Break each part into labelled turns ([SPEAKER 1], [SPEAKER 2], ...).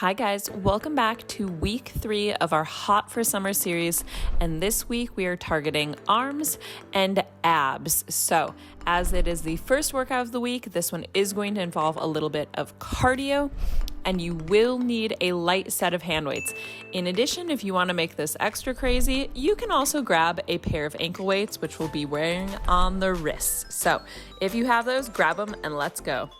[SPEAKER 1] Hi guys, welcome back to week 3 of our Hot for Summer series, and this week we are targeting arms and abs. So as it is the first workout of the week, this one is going to involve a little bit of cardio, and you will need a light set of hand weights. In addition, if you want to make this extra crazy, you can also grab a pair of ankle weights, which we'll be wearing on the wrists. So if you have those, grab them and let's go.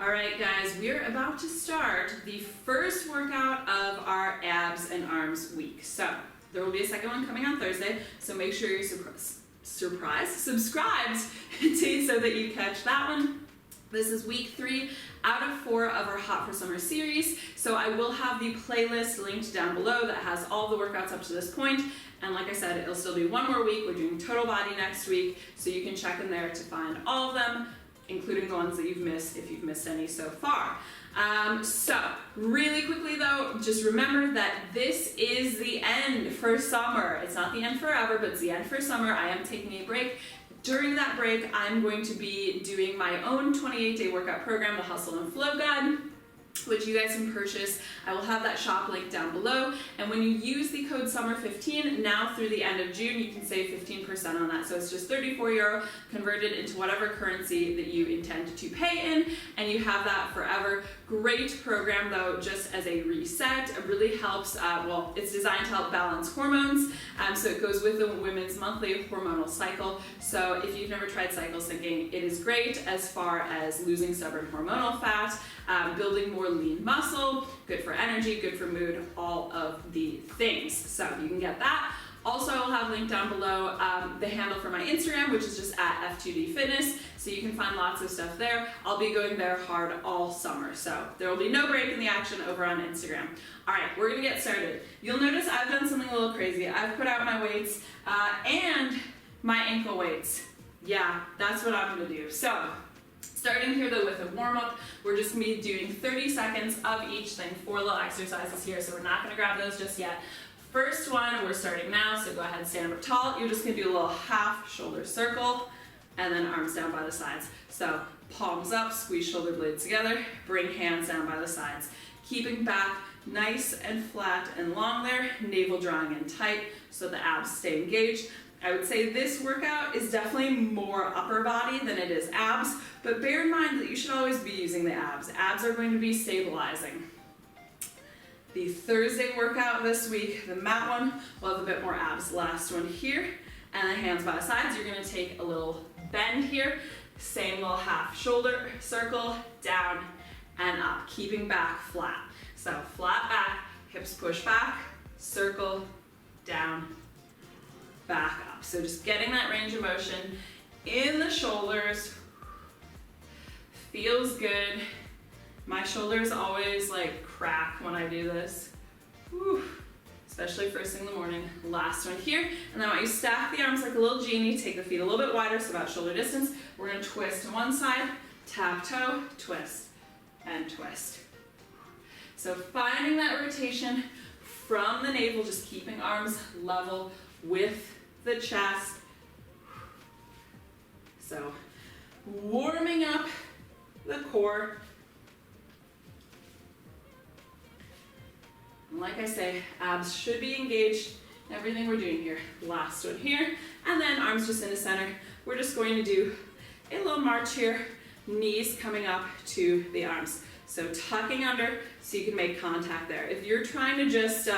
[SPEAKER 1] All right, guys, we're about to start the first workout of our abs and arms week. So there will be a second one coming on Thursday, so make sure you're subscribed so that you catch that one. This is week 3 out of 4 of our Hot for Summer series. So I will have the playlist linked down below that has all the workouts up to this point. And like I said, it'll still be one more week. We're doing total body next week, so you can check in there to find all of them, including the ones that you've missed if you've missed any so far. So really quickly though, just remember that this is the end for summer. It's not the end forever, but it's the end for summer. I am taking a break. During that break, I'm going to be doing my own 28-day workout program, the Hustle and Flow Guide, which you guys can purchase. I will have that shop link down below. And when you use the code SUMMER15, now through the end of June, you can save 15% on that. So it's just €34 converted into whatever currency that you intend to pay in, and you have that forever. Great program though, just as a reset. It really helps, it's designed to help balance hormones. So it goes with the women's monthly hormonal cycle. So if you've never tried cycle syncing, it is great as far as losing stubborn hormonal fat, building more lean muscle, good for energy, good for mood, all of the things. So you can get that. Also, I'll have linked down below the handle for my Instagram, which is just at F2D Fitness, so you can find lots of stuff there. I'll be going there hard all summer, so there will be no break in the action over on Instagram. All right, we're gonna get started. You'll notice I've done something a little crazy. I've put out my weights and my ankle weights. Yeah, that's what I'm gonna do. So, starting here though with a warm-up, we're just gonna be doing 30 seconds of each thing, 4 little exercises here, so we're not gonna grab those just yet. First one, we're starting now, so go ahead and stand up tall. You're just gonna do a little half shoulder circle, and then arms down by the sides. So palms up, squeeze shoulder blades together, bring hands down by the sides. Keeping back nice and flat and long there, navel drawing in tight so the abs stay engaged. I would say this workout is definitely more upper body than it is abs, but bear in mind that you should always be using the abs. Abs are going to be stabilizing. The Thursday workout this week, the mat one, will have a bit more abs. Last one here, and then hands by the sides. You're gonna take a little bend here, same little half shoulder circle, down and up, keeping back flat. So flat back, hips push back, circle, down, back up. So just getting that range of motion in the shoulders. Feels good. My shoulders always like crack when I do this. Whew. Especially first thing in the morning. Last one here. And then I want you to stack the arms like a little genie. Take the feet a little bit wider, so about shoulder distance. We're gonna twist to one side, tap toe, twist, and twist. So finding that rotation from the navel, just keeping arms level with the chest. So warming up the core. Like I say, abs should be engaged in everything we're doing here. Last one here, and then arms just in the center. We're just going to do a little march here, knees coming up to the arms. So tucking under so you can make contact there. If you're trying to just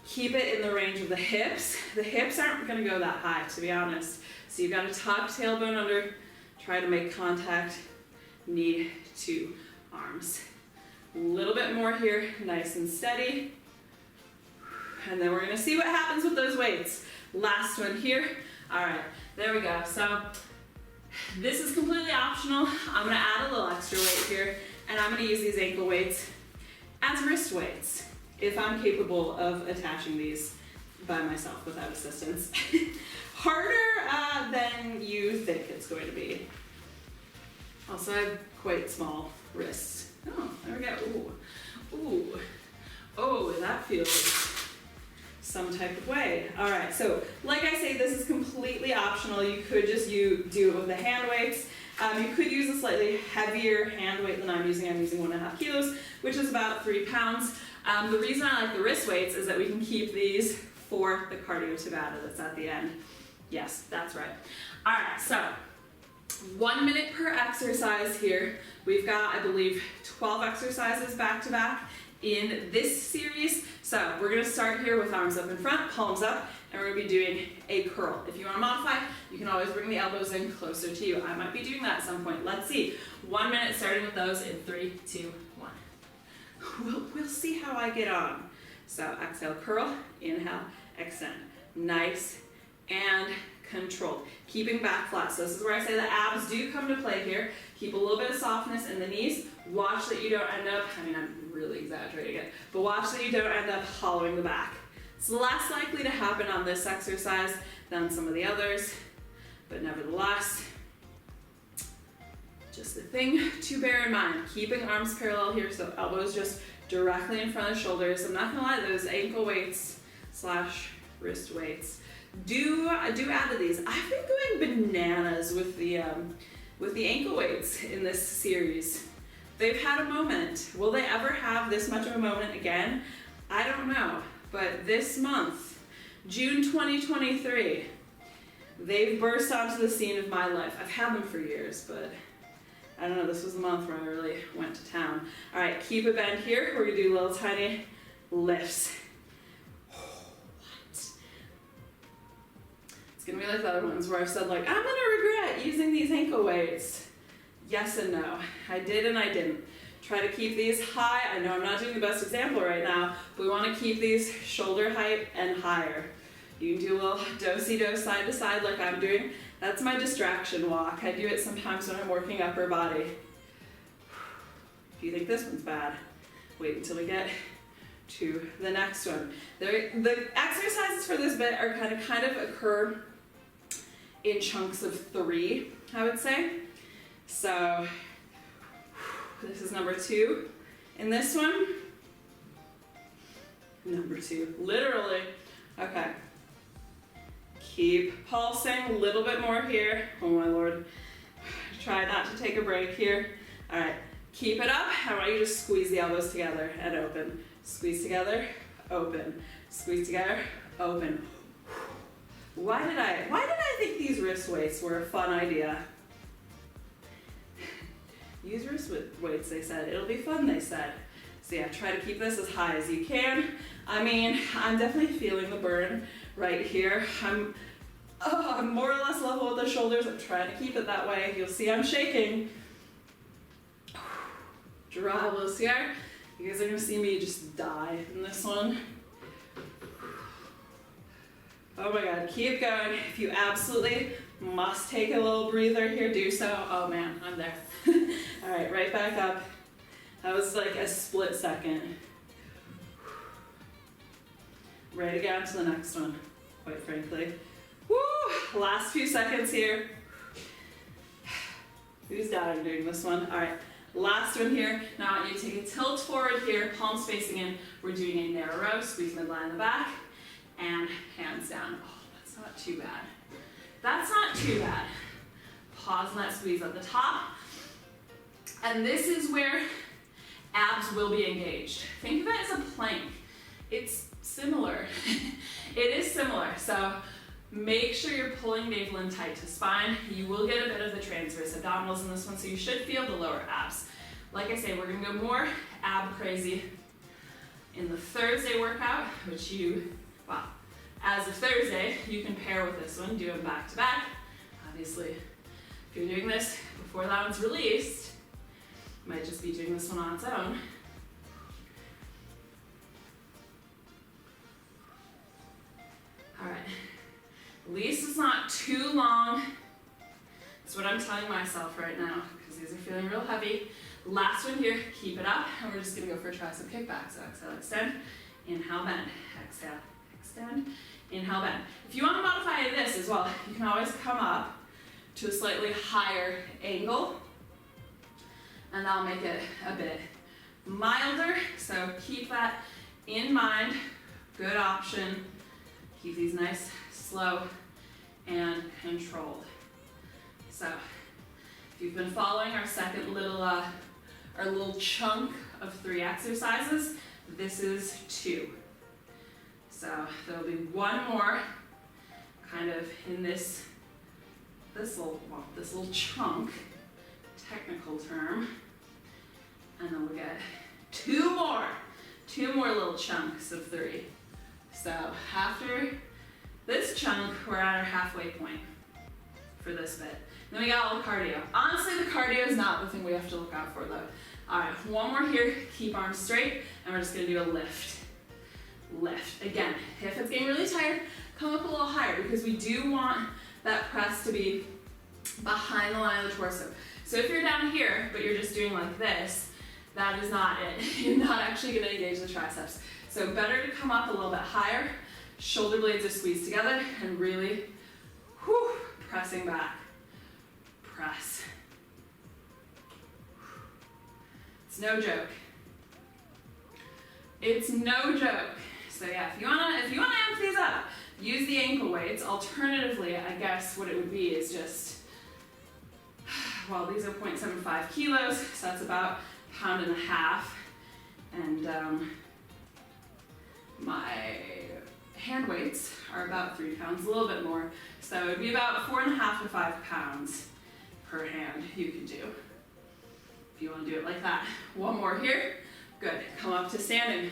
[SPEAKER 1] keep it in the range of the hips aren't gonna go that high, to be honest. So you've got to tuck tailbone under, try to make contact, knee to arms. A little bit more here, nice and steady. And then we're gonna see what happens with those weights. Last one here. All right, there we go. So this is completely optional. I'm gonna add a little extra weight here, and I'm gonna use these ankle weights as wrist weights, if I'm capable of attaching these by myself without assistance. Harder than you think it's going to be. Also, I have quite small wrists. Oh, there we go. Ooh. Ooh. Oh, that feels some type of way. All right, so like I say, this is completely optional. You could just do it with the hand weights. You could use a slightly heavier hand weight than I'm using. I'm using 1.5 kilos, which is about 3 pounds. The reason I like the wrist weights is that we can keep these for the cardio Tabata that's at the end. Yes, that's right. All right, so 1 minute per exercise here. We've got, I believe, 12 exercises back to back in this series. So we're gonna start here with arms up in front, palms up, and we're gonna be doing a curl. If you wanna modify, you can always bring the elbows in closer to you. I might be doing that at some point. Let's see. 1 minute starting with those in 3, 2, 1. We'll see how I get on. So exhale, curl, inhale, extend. Nice and controlled. Keeping back flat. So this is where I say the abs do come to play here. Keep a little bit of softness in the knees. Watch that you don't end up, I'm really exaggerating it, but watch that you don't end up hollowing the back. It's less likely to happen on this exercise than some of the others, but nevertheless, just a thing to bear in mind. Keeping arms parallel here, so elbows just directly in front of the shoulders. I'm not gonna lie, those ankle weights / wrist weights do add to these. I've been going bananas with the ankle weights in this series. They've had a moment. Will they ever have this much of a moment again? I don't know. But this month, June 2023, they've burst onto the scene of my life. I've had them for years, but I don't know, this was the month where I really went to town. All right, keep a bend here. We're gonna do little tiny lifts. It's gonna be like the other ones where I've said like, I'm gonna regret using these ankle weights. Yes and no. I did and I didn't. Try to keep these high. I know I'm not doing the best example right now, but we wanna keep these shoulder height and higher. You can do a little do-si-do side to side like I'm doing. That's my distraction walk. I do it sometimes when I'm working upper body. If you think this one's bad, wait until we get to the next one. The exercises for this bit are kind of occur in chunks of 3, I would say. So this is number 2 in this one. Number 2, literally. Okay. Keep pulsing a little bit more here. Oh my Lord. Try not to take a break here. All right, keep it up. I want you to squeeze the elbows together and open. Squeeze together, open. Squeeze together, open. Why did I think these wrist weights were a fun idea? Use wrist weights, they said. It'll be fun, they said. So yeah, try to keep this as high as you can. I mean, I'm definitely feeling the burn right here. I'm more or less level with the shoulders. I'm trying to keep it that way. You'll see I'm shaking. Draw elbows here. You guys are gonna see me just die in this one. Oh my God, keep going. If you absolutely must take a little breather here, do so. Oh man, I'm there. All right, right back up. That was like a split second. Ready to get on to the next one, quite frankly. Woo! Last few seconds here. Who's dying doing this one? All right, last one here. Now I want you to take a tilt forward here, palms facing in. We're doing a narrow row, squeeze midline in the back, and hands down. Oh, that's not too bad. That's not too bad. Pause and that squeeze at the top. And this is where abs will be engaged. Think of it as a plank. It's similar. It is similar. So make sure you're pulling navel in tight to spine. You will get a bit of the transverse abdominals in this one, so you should feel the lower abs. Like I say, we're gonna go more ab crazy in the Thursday workout, which as of Thursday, you can pair with this one, do them back to back. Obviously, if you're doing this before that one's released, you might just be doing this one on its own. All right, at least it's not too long. That's what I'm telling myself right now, because these are feeling real heavy. Last one here, keep it up, and we're just gonna go for a tricep kickback. So exhale, extend, inhale, bend, exhale, extend, inhale, bend. If you want to modify this as well, you can always come up to a slightly higher angle, and that'll make it a bit milder. So keep that in mind. Good option. Keep these nice, slow, and controlled. So, if you've been following our second little, our little chunk of 3 exercises, this is 2. So there'll be one more kind of in this little chunk, technical term, and then we'll get 2 more little chunks of 3. So after this chunk, we're at our halfway point for this bit. Then we got all the cardio. Honestly, the cardio is not the thing we have to look out for though. All right, one more here, keep arms straight, and we're just gonna do a lift. Lift. Again, if it's getting really tired, come up a little higher because we do want that press to be behind the line of the torso. So if you're down here, but you're just doing like this, that is not it. You're not actually gonna engage the triceps. So better to come up a little bit higher, shoulder blades are squeezed together, and really, pressing back. Press. It's no joke. It's no joke. So yeah, if you wanna amp these up, use the ankle weights. Alternatively, I guess what it would be is just, well, these are 0.75 kilos, so that's about 1.5 pounds. And my hand weights are about 3 pounds, a little bit more. So it would be about 4.5 to 5 pounds per hand you can do. If you wanna do it like that. One more here. Good, come up to standing.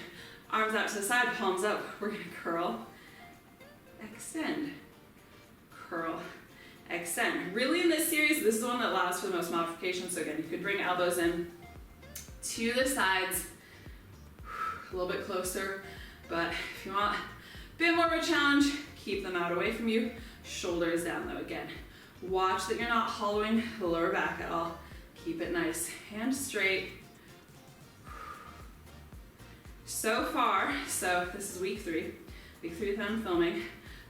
[SPEAKER 1] Arms out to the side, palms up. We're gonna curl, extend, curl, extend. Really in this series, this is the one that allows for the most modification. So again, you could bring elbows in to the sides, a little bit closer, but if you want a bit more of a challenge, keep them out away from you. Shoulders down though again. Watch that you're not hollowing the lower back at all. Keep it nice, hands straight. So far, so this is week 3 that I'm filming.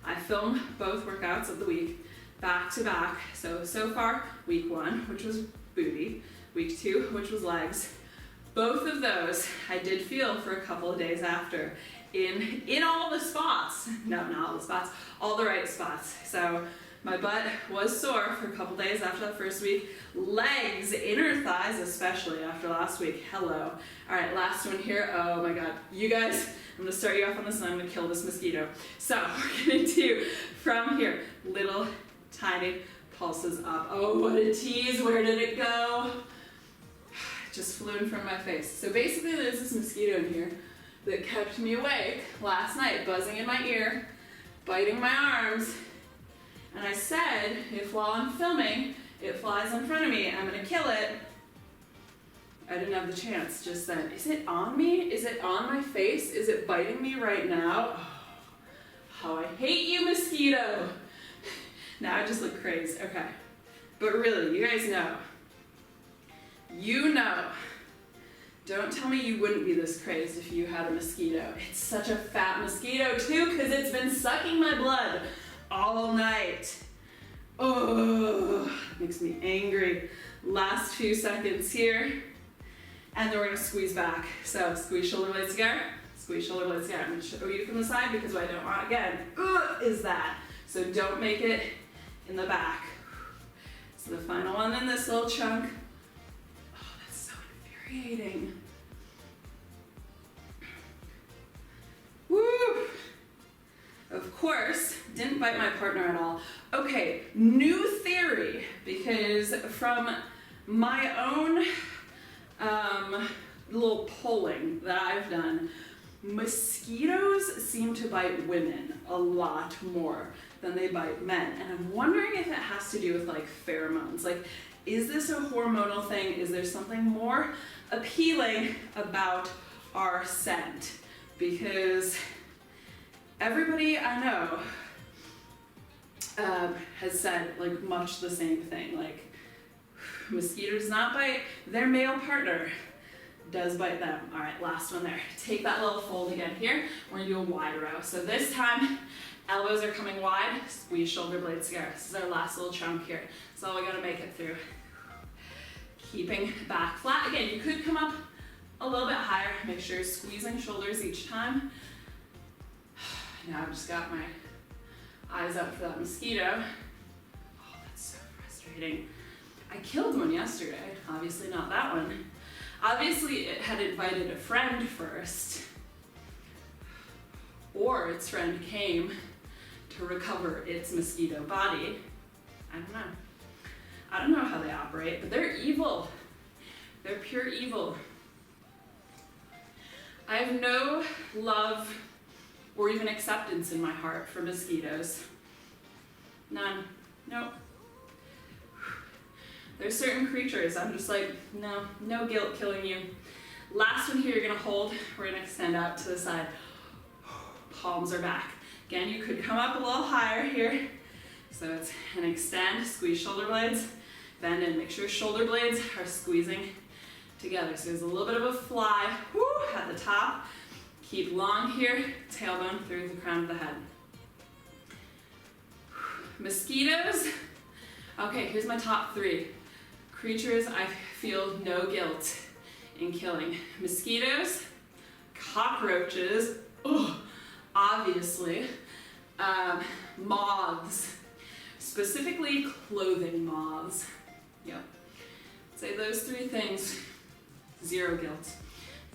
[SPEAKER 1] I film both workouts of the week back to back. So far, week 1, which was booty, week 2, which was legs. Both of those I did feel for a couple of days after in all the spots. No, not all the spots, all the right spots. So my butt was sore for a couple days after that first week. Legs, inner thighs especially after last week. Hello. All right, last one here. Oh my God. You guys, I'm gonna start you off on this and I'm gonna kill this mosquito. So we're gonna do from here, little tiny pulses up. Oh, what a tease. Where did it go? It just flew in front of my face. So basically there's this mosquito in here that kept me awake last night, buzzing in my ear, biting my arms. And I said, if while I'm filming, it flies in front of me, I'm gonna kill it. I didn't have the chance just then. Is it on me? Is it on my face? Is it biting me right now? Oh, how I hate you, mosquito. Now I just look crazy, okay. But really, you guys know. You know. Don't tell me you wouldn't be this crazed if you had a mosquito. It's such a fat mosquito too, because it's been sucking my blood all night. Oh, makes me angry. Last few seconds here. And then we're gonna squeeze back. So squeeze shoulder blades together, squeeze shoulder blades together. I'm gonna show you from the side because what I don't want, again, is that. So don't make it in the back. So the final one in this little chunk. Oh, that's so infuriating. Woo! Of course, didn't bite my partner at all. Okay, new theory, because from my own little polling that I've done, mosquitoes seem to bite women a lot more than they bite men. And I'm wondering if it has to do with like pheromones. Like, is this a hormonal thing? Is there something more appealing about our scent? Because everybody I know has said like much the same thing. Like, mosquito does not bite their male partner, does bite them. All right, last one there. Take that little fold again here. We're gonna do a wide row. So this time, elbows are coming wide, squeeze shoulder blades together. This is our last little chunk here. That's all we gotta make it through. Keeping back flat. Again, you could come up a little bit higher. Make sure you're squeezing shoulders each time. Now I've just got my Eyes out for that mosquito. Oh, that's so frustrating. I killed one yesterday. Obviously not that one. Obviously it had invited a friend first. Or its friend came to recover its mosquito body. I don't know. I don't know how they operate, but they're evil. They're pure evil. I have no love or even acceptance in my heart for mosquitoes. None. Nope. There's certain creatures I'm just like, no guilt killing you. Last one here you're gonna hold. We're gonna extend out to the side. Palms are back. Again, you could come up a little higher here. So it's an extend, squeeze shoulder blades, bend and make sure shoulder blades are squeezing together. So there's a little bit of a fly at the top. Keep long here, tailbone through the crown of the head. Mosquitoes. Okay, here's my top 3. Creatures I feel no guilt in killing. Mosquitoes, cockroaches, obviously, moths, specifically clothing moths. Yep. Say those 3 things, 0 guilt.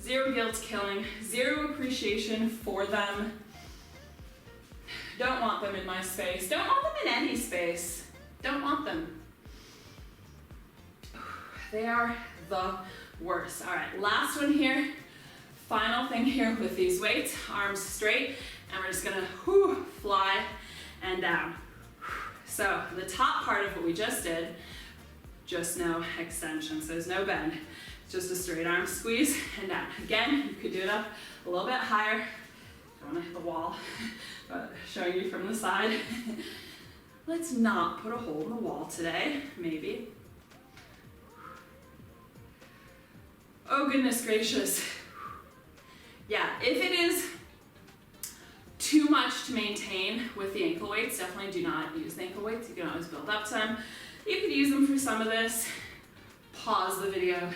[SPEAKER 1] 0 guilt killing, 0 appreciation for them. Don't want them in my space. Don't want them in any space. Don't want them. They are the worst. All right, last one here. Final thing here with these weights, arms straight, and we're just gonna fly and down. So the top part of what we just did, just no extension, so there's no bend. It's just a straight arm squeeze and down. Again, you could do it up a little bit higher. Don't wanna hit the wall, but showing you from the side. Let's not put a hole in the wall today, maybe. Oh goodness gracious. Yeah, if it is too much to maintain with the ankle weights, definitely do not use the ankle weights. You can always build up some. You could use them for some of this, pause the video,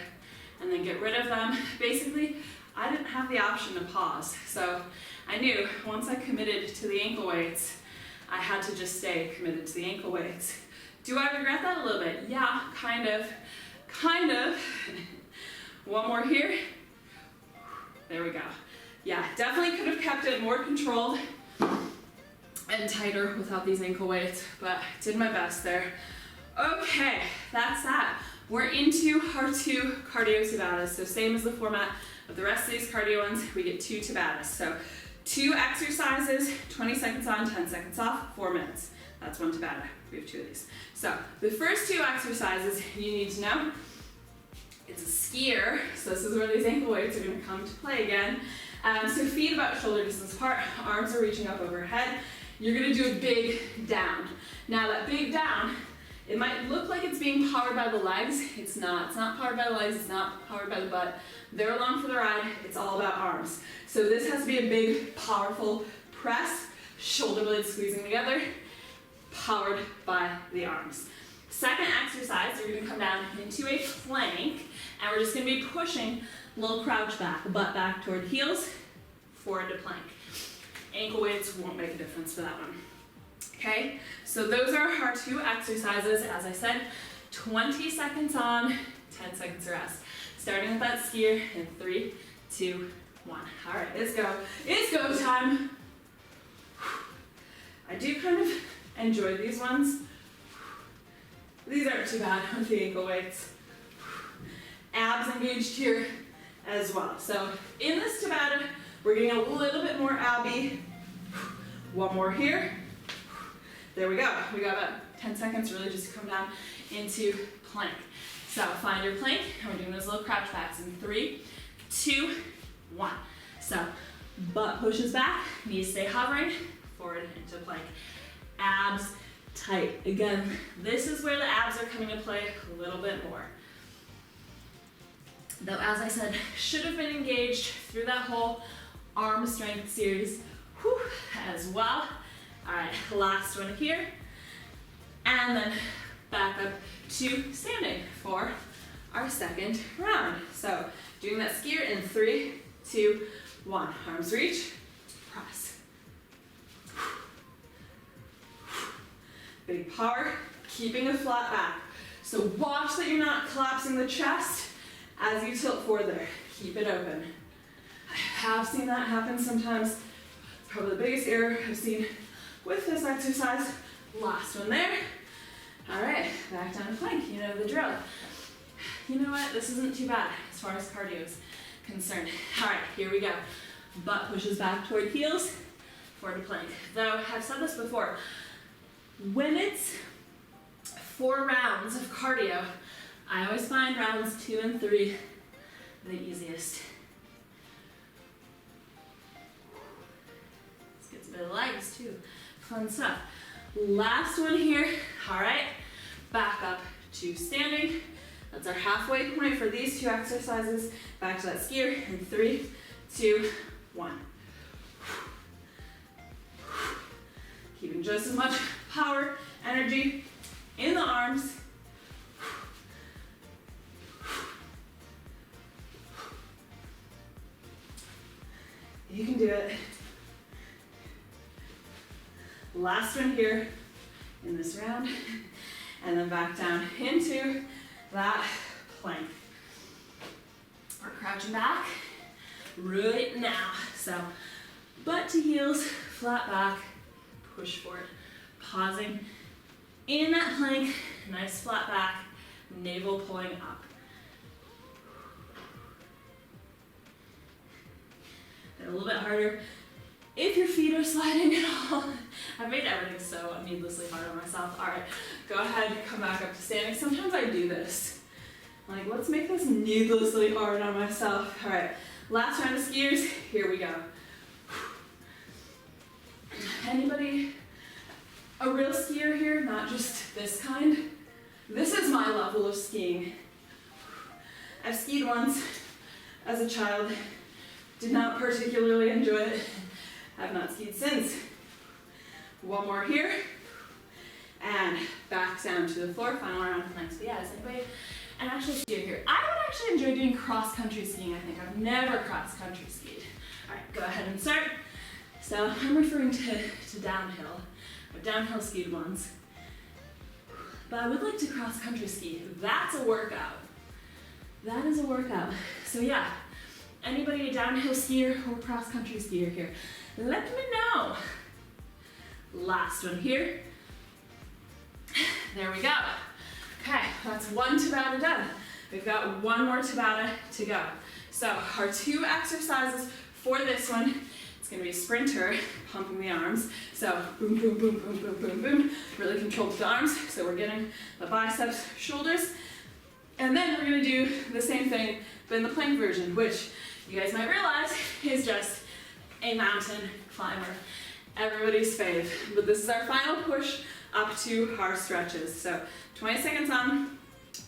[SPEAKER 1] and then get rid of them. Basically, I didn't have the option to pause, so I knew once I committed to the ankle weights, I had to just stay committed to the ankle weights. Do I regret that a little bit? Yeah, kind of. One more here. There we go. Yeah, definitely could have kept it more controlled and tighter without these ankle weights, but did my best there. Okay, that's that. We're into our 2 cardio Tabatas. So same as the format of the rest of these cardio ones, we get 2 Tabatas. So 2 exercises, 20 seconds on, 10 seconds off, 4 minutes. That's 1 Tabata. We have 2 of these. So the first 2 exercises you need to know, it's a skier. So this is where these ankle weights are gonna come to play again. So feet about shoulder distance apart, arms are reaching up overhead. You're gonna do a big down. Now that big down, it might look like it's being powered by the legs. It's not. It's not powered by the legs. It's not powered by the butt. They're along for the ride. It's all about arms. So this has to be a big, powerful press, shoulder blades squeezing together, powered by the arms. Second exercise, you're gonna come down into a plank, and we're just gonna be pushing a little crouch back, butt back toward heels, forward to plank. Ankle weights won't make a difference for that one. Okay, so those are our 2 exercises. As I said, 20 seconds on, 10 seconds rest. Starting with that skier in 3, 2, 1. All right, let's go. It's go time. I do kind of enjoy these ones. These aren't too bad with the ankle weights. Abs engaged here as well. So in this Tabata, we're getting a little bit more abby. One more here. There we go. We got about 10 seconds really just to come down into plank. So find your plank, and we're doing those little crouch backs in 3, 2, 1. So butt pushes back, knees stay hovering, forward into plank. Abs tight. Again, this is where the abs are coming to play a little bit more. Though, as I said, should have been engaged through that whole arm strength series as well. All right, last one here. And then back up to standing for our second round. So doing that skier in 3, 2, 1. Arms reach, press. Big power, keeping a flat back. So watch that you're not collapsing the chest as you tilt forward there. Keep it open. I have seen that happen sometimes. It's probably the biggest error I've seen with this exercise. Last one there. All right, back down to plank. You know the drill. You know what? This isn't too bad as far as cardio is concerned. All right, here we go. Butt pushes back toward heels, forward to plank. Though I've said this before, when it's 4 rounds of cardio, I always find rounds 2 and 3 the easiest. This gets a bit of legs too. Fun stuff. Last one here. All right, back up to standing. That's our halfway point for these 2 exercises. Back to that skier in 3, 2, 1. Keeping just as much power, energy in the arms. You can do it. Last one here in this round, and then back down into that plank. We're crouching back right now. So butt to heels, flat back, push forward. Pausing in that plank, nice flat back, navel pulling up. And a little bit harder if your feet are sliding at all. I've made everything so needlessly hard on myself. All right, go ahead, come back up to standing. Sometimes I do this. Like, let's make this needlessly hard on myself. All right, last round of skiers, here we go. Anybody a real skier here, not just this kind? This is my level of skiing. I've skied once as a child, did not particularly enjoy it. Have not skied since. One more here, and back down to the floor, final round of planks. But yeah, is anybody an actual skier here? I would actually enjoy doing cross-country skiing, I think. I've never cross-country skied. All right, go ahead and start. So I'm referring to downhill. I've downhill skied once, but I would like to cross-country ski. That's a workout. That is a workout. So yeah, anybody a downhill skier or cross-country skier here, let me know. Last one here. There we go. Okay, that's 1 Tabata done. We've got 1 more Tabata to go. So our 2 exercises for this one, it's gonna be a sprinter, pumping the arms. So boom, boom, boom, boom, boom, boom, boom. Really control with the arms. So we're getting the biceps, shoulders. And then we're gonna do the same thing, but in the plank version, which you guys might realize is just a mountain climber. Everybody's fave. But this is our final push up to our stretches. So 20 seconds on,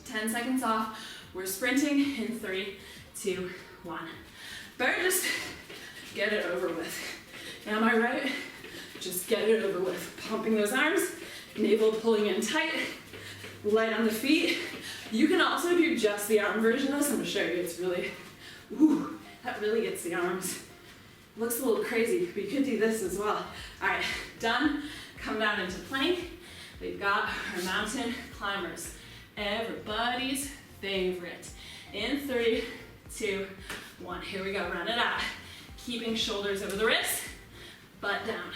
[SPEAKER 1] 10 seconds off. We're sprinting in 3, 2, 1. Better just get it over with. Am I right? Just get it over with. Pumping those arms, navel pulling in tight, light on the feet. You can also do just the arm version of this. I'm gonna show you, it's really, ooh, that really gets the arms. Looks a little crazy, but you could do this as well. All right, done. Come down into plank. We've got our mountain climbers. Everybody's favorite. In 3, 2, 1. Here we go, run it out. Keeping shoulders over the wrist, butt down.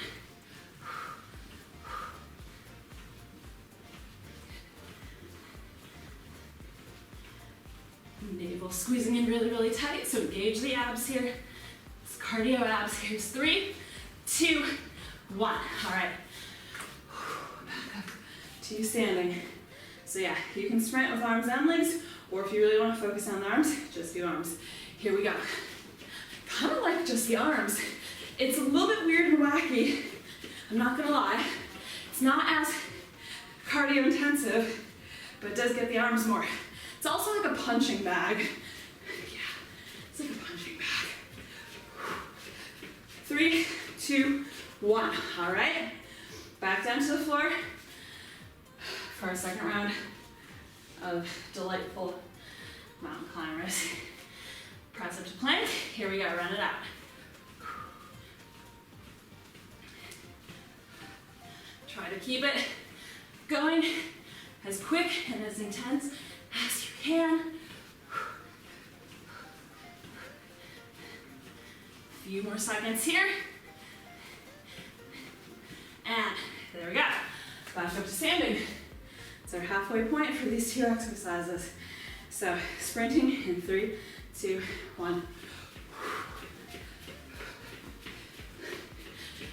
[SPEAKER 1] Navel squeezing in really, really tight, so engage the abs here. It's cardio abs. Here's 3, 2, 1. All right. Back up to standing. So yeah, you can sprint with arms and legs, or if you really want to focus on the arms, just do arms. Here we go. Kind of like just the arms. It's a little bit weird and wacky. I'm not gonna lie. It's not as cardio intensive, but it does get the arms more. It's also like a punching bag. Yeah, it's like a punching bag. 3, 2, 1. All right, back down to the floor for our second round of delightful mountain climbers. Press up to plank. Here we go, run it out. Try to keep it going as quick and as intense as you can. A few more seconds here. And there we go. Back up to standing. It's our halfway point for these two exercises. So sprinting in 3, 2, 1.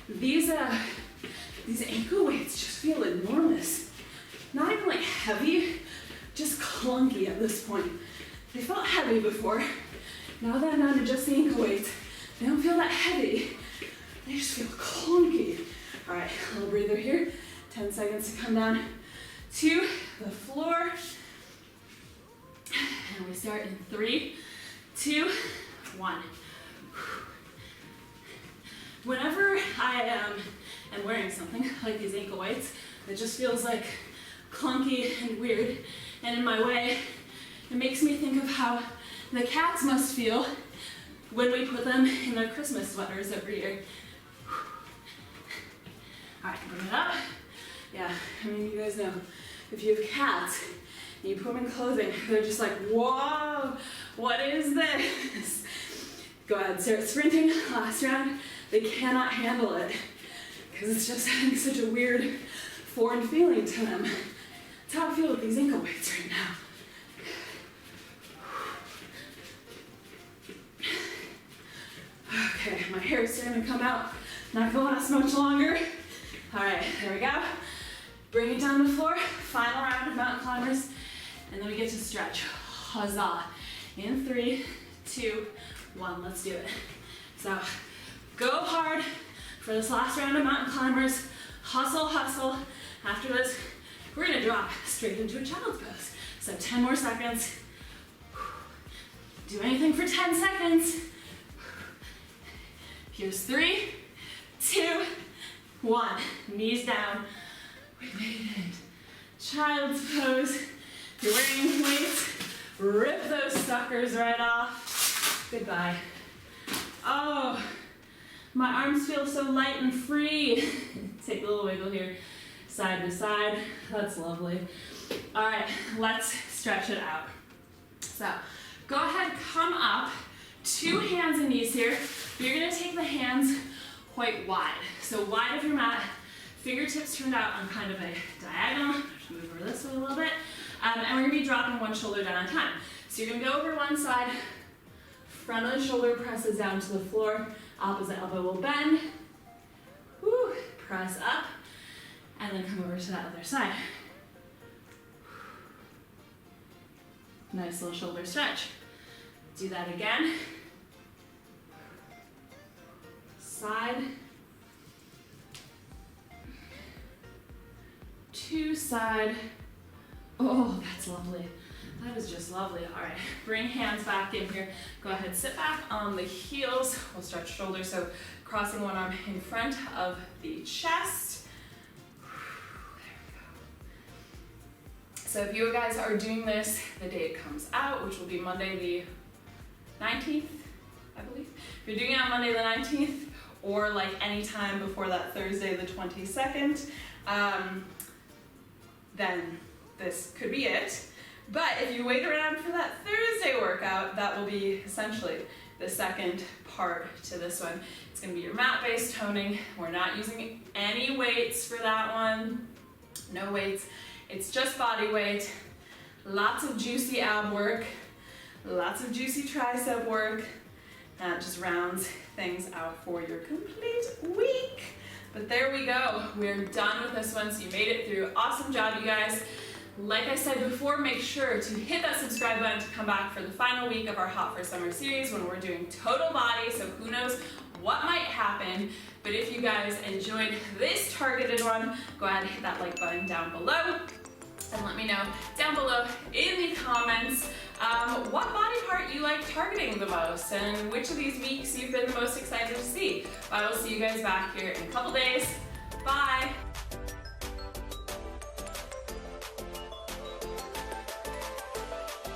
[SPEAKER 1] These ankle weights just feel enormous. Not even like heavy, just clunky at this point. They felt heavy before. Now that I'm down to just the ankle weights, they don't feel that heavy. They just feel clunky. All right, a little breather here. 10 seconds to come down to the floor. And we start in 3, 2, 1. Whenever I am wearing something like these ankle weights, it just feels like clunky and weird and in my way, it makes me think of how the cats must feel when we put them in their Christmas sweaters every year. All right, bring it up. Yeah, I mean, you guys know, if you have cats and you put them in clothing, they're just like, whoa, what is this? Go ahead, start sprinting, last round. They cannot handle it because it's just having such a weird, foreign feeling to them. That's how I feel with these ankle weights right now. Okay, my hair is starting to come out. Not gonna last much longer. All right, there we go. Bring it down to the floor. Final round of mountain climbers. And then we get to stretch. Huzzah. In 3, 2, 1, let's do it. So go hard for this last round of mountain climbers. Hustle, hustle. After this, we're gonna drop straight into a child's pose. So 10 more seconds. Do anything for 10 seconds. Here's 3, 2, 1. Knees down. We made it. Child's pose. If you're wearing weights, rip those suckers right off. Goodbye. Oh, my arms feel so light and free. Take a little wiggle here, side to side. That's lovely. All right, let's stretch it out. So go ahead, come up. 2 hands and knees here. You're gonna take the hands quite wide. So wide of your mat, fingertips turned out on kind of a diagonal. Just move over this way a little bit. And we're gonna be dropping one shoulder down on time. So you're gonna go over one side, front of the shoulder presses down to the floor, opposite elbow will bend. Woo, press up, and then come over to that other side. Nice little shoulder stretch. Do that again. Side. 2 side. Oh, that's lovely. That is just lovely. All right, bring hands back in here. Go ahead, sit back on the heels. We'll stretch shoulders, so crossing one arm in front of the chest. There we go. So if you guys are doing this the day it comes out, which will be Monday the 19th, I believe. If you're doing it on Monday the 19th, or like any time before that Thursday the 22nd, then this could be it. But if you wait around for that Thursday workout, that will be essentially the second part to this one. It's gonna be your mat-based toning. We're not using any weights for that one. No weights. It's just body weight. Lots of juicy ab work. Lots of juicy tricep work. That just rounds things out for your complete week. But there we go. We're done with this one, so you made it through. Awesome job, you guys. Like I said before, make sure to hit that subscribe button to come back for the final week of our Hot for Summer series when we're doing total body, so who knows what might happen. But if you guys enjoyed this targeted one, go ahead and hit that like button down below. And let me know down below in the comments what body part you like targeting the most and which of these weeks you've been the most excited to see. I will see you guys back here in a couple days. Bye!